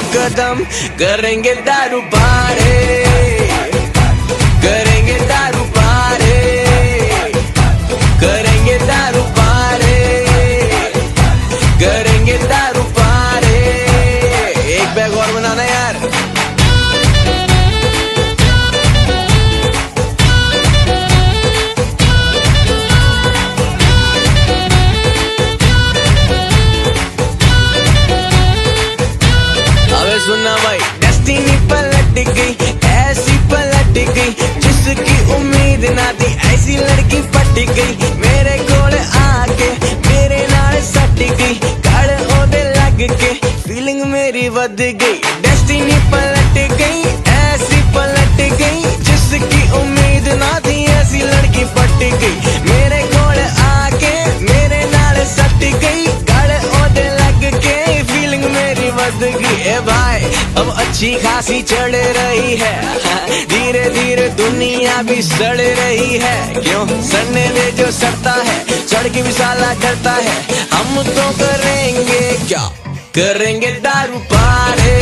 कदम करेंगे दारू पारे, करेंगे दारू पारे, करेंगे दारू पारे, करेंगे दारू पारे। एक बैग और बनाना यार। सुनना भाई, डेस्टिनी पलट गई, ऐसी पलट गई, जिसकी उम्मीद ना थी ऐसी लड़की पट गई। मेरे कोल आके मेरे नाल सट गई, कड़ ओदे लग के फीलिंग मेरी वध गई। डेस्टिनी पलट गई, ऐसी पलट गई, जिसकी उम्मीद ना थी ऐसी लड़की पट गई। मेरे कोल आके मेरे नाल सट गई, कड़ ओदे लग के फीलिंग मेरी वध गई। ए भाई अब अच्छी खासी चढ़ रही है, धीरे धीरे दुनिया भी सड़ रही है। क्यों सड़ने दे जो सड़ता है, चढ़ के भी साला डरता है। हम तो करेंगे क्या, करेंगे दारू पारे।